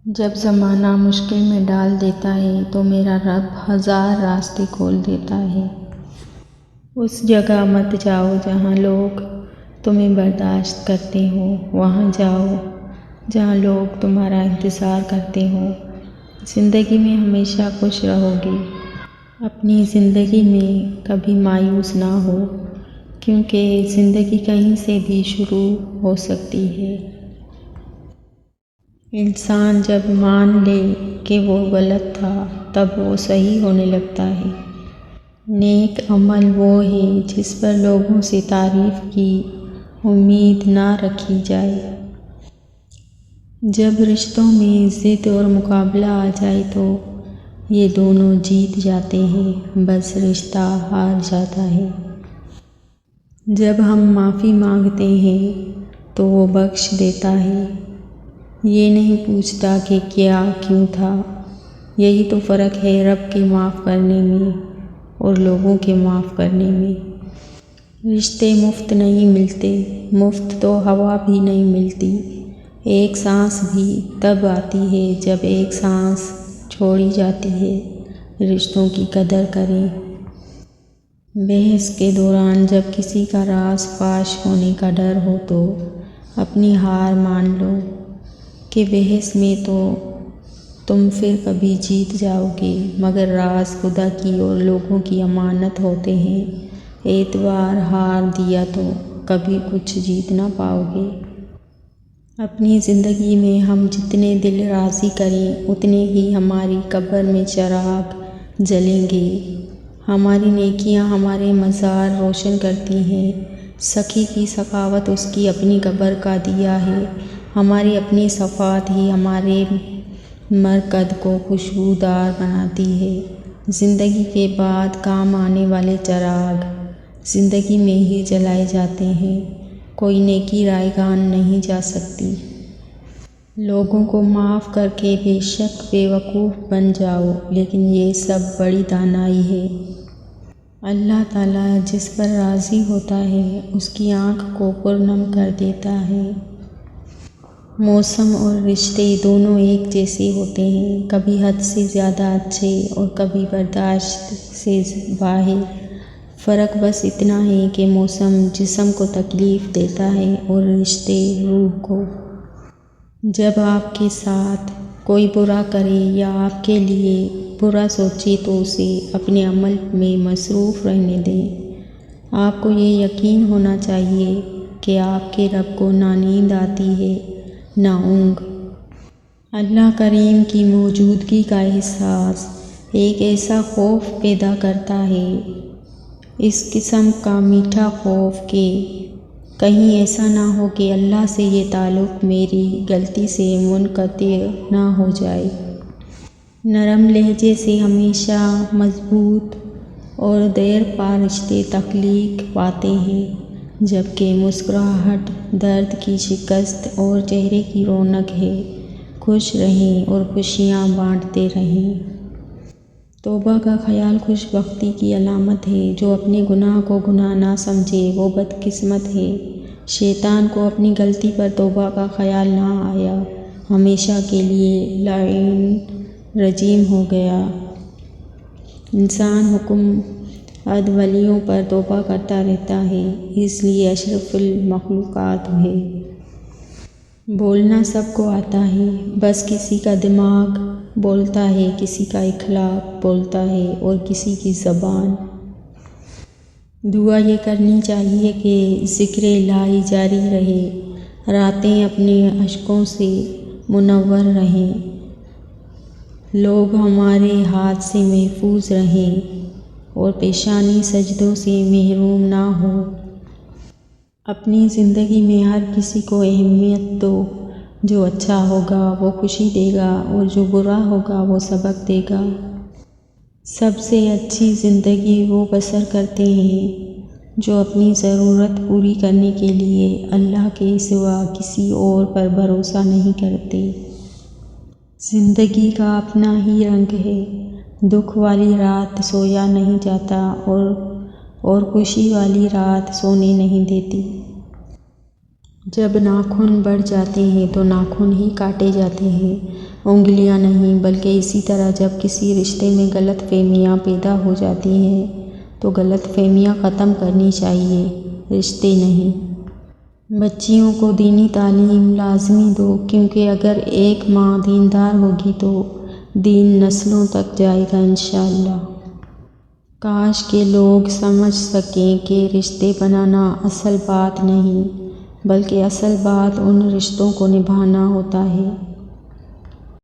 جب زمانہ مشکل میں ڈال دیتا ہے تو میرا رب 1000 راستے کھول دیتا ہے۔ اس جگہ مت جاؤ جہاں لوگ تمہیں برداشت کرتے ہوں، وہاں جاؤ جہاں لوگ تمہارا انتظار کرتے ہوں۔ زندگی میں ہمیشہ خوش رہو گے۔ اپنی زندگی میں کبھی مایوس نہ ہو، کیونکہ زندگی کہیں سے بھی شروع ہو سکتی ہے۔ انسان جب مان لے کہ وہ غلط تھا تب وہ صحیح ہونے لگتا ہے۔ نیک عمل وہ ہے جس پر لوگوں سے تعریف کی امید نہ رکھی جائے۔ جب رشتوں میں ضد اور مقابلہ آ جائے تو یہ دونوں جیت جاتے ہیں، بس رشتہ ہار جاتا ہے۔ جب ہم معافی مانگتے ہیں تو وہ بخش دیتا ہے، یہ نہیں پوچھتا کہ کیا کیوں تھا۔ یہی تو فرق ہے رب کے معاف کرنے میں اور لوگوں کے معاف کرنے میں۔ رشتے مفت نہیں ملتے، مفت تو ہوا بھی نہیں ملتی۔ ایک سانس بھی تب آتی ہے جب ایک سانس چھوڑی جاتی ہے۔ رشتوں کی قدر کریں۔ بحث کے دوران جب کسی کا راز فاش ہونے کا ڈر ہو تو اپنی ہار مان لو کہ بحث میں تو تم پھر کبھی جیت جاؤ گے، مگر راز خدا کی اور لوگوں کی امانت ہوتے ہیں۔ اعتبار ہار دیا تو کبھی کچھ جیت نہ پاؤ گے۔ اپنی زندگی میں ہم جتنے دل راضی کریں اتنے ہی ہماری قبر میں چراغ جلیں گے۔ ہماری نیکیاں ہمارے مزار روشن کرتی ہیں۔ سخی کی سخاوت اس کی اپنی قبر کا دیا ہے۔ ہماری اپنی صفات ہی ہمارے مرقد کو خوشبودار بناتی ہے۔ زندگی کے بعد کام آنے والے چراغ زندگی میں ہی جلائے جاتے ہیں، کوئی نیکی رائگان نہیں جا سکتی۔ لوگوں کو معاف کر کے بے شک بے وقوف بن جاؤ، لیکن یہ سب بڑی دانائی ہے۔ اللہ تعالیٰ جس پر راضی ہوتا ہے اس کی آنکھ کو پرنم کر دیتا ہے۔ موسم اور رشتے دونوں ایک جیسے ہوتے ہیں، کبھی حد سے زیادہ اچھے اور کبھی برداشت سے باہر۔ فرق بس اتنا ہے کہ موسم جسم کو تکلیف دیتا ہے اور رشتے روح کو۔ جب آپ کے ساتھ کوئی برا کرے یا آپ کے لیے برا سوچے تو اسے اپنے عمل میں مصروف رہنے دیں۔ آپ کو یہ یقین ہونا چاہیے کہ آپ کے رب کو نہ نیند آتی ہے نہ اونگ۔ اللہ کریم کی موجودگی کا احساس ایک ایسا خوف پیدا کرتا ہے، اس قسم کا میٹھا خوف کہ کہیں ایسا نہ ہو کہ اللہ سے یہ تعلق میری غلطی سے منقطع نہ ہو جائے۔ نرم لہجے سے ہمیشہ مضبوط اور دیر پا رشتے تخلیق پاتے ہیں، جبکہ مسکراہٹ درد کی شکست اور چہرے کی رونق ہے۔ خوش رہیں اور خوشیاں بانٹتے رہیں۔ توبہ کا خیال خوش بختی کی علامت ہے۔ جو اپنے گناہ کو گناہ نہ سمجھے وہ بدقسمت ہے۔ شیطان کو اپنی غلطی پر توبہ کا خیال نہ آیا، ہمیشہ کے لیے لعین رجیم ہو گیا۔ انسان حکم ولیوں پر توبہ کرتا رہتا ہے، اس لیے اشرف المخلوقات ہے۔ بولنا سب کو آتا ہے، بس کسی کا دماغ بولتا ہے، کسی کا اخلاق بولتا ہے اور کسی کی زبان۔ دعا یہ کرنی چاہیے کہ ذکر الہی جاری رہے، راتیں اپنے اشکوں سے منور رہیں، لوگ ہمارے ہاتھ سے محفوظ رہیں اور پیشانی سجدوں سے محروم نہ ہو۔ اپنی زندگی میں ہر کسی کو اہمیت دو۔ جو اچھا ہوگا وہ خوشی دے گا اور جو برا ہوگا وہ سبق دے گا۔ سب سے اچھی زندگی وہ بسر کرتے ہیں جو اپنی ضرورت پوری کرنے کے لیے اللہ کے سوا کسی اور پر بھروسہ نہیں کرتے۔ زندگی کا اپنا ہی رنگ ہے، دکھ والی رات سویا نہیں جاتا اور خوشی والی رات سونے نہیں دیتی۔ جب ناخن بڑھ جاتے ہیں تو ناخن ہی کاٹے جاتے ہیں، انگلیاں نہیں۔ بلکہ اسی طرح جب کسی رشتے میں غلط فہمیاں پیدا ہو جاتی ہیں تو غلط فہمیاں ختم کرنی چاہیے، رشتے نہیں۔ بچیوں کو دینی تعلیم لازمی دو، کیونکہ اگر ایک ماں دیندار ہوگی تو دین نسلوں تک جائے گا انشاءاللہ۔ کاش کہ لوگ سمجھ سکیں کہ رشتے بنانا اصل بات نہیں، بلکہ اصل بات ان رشتوں کو نبھانا ہوتا ہے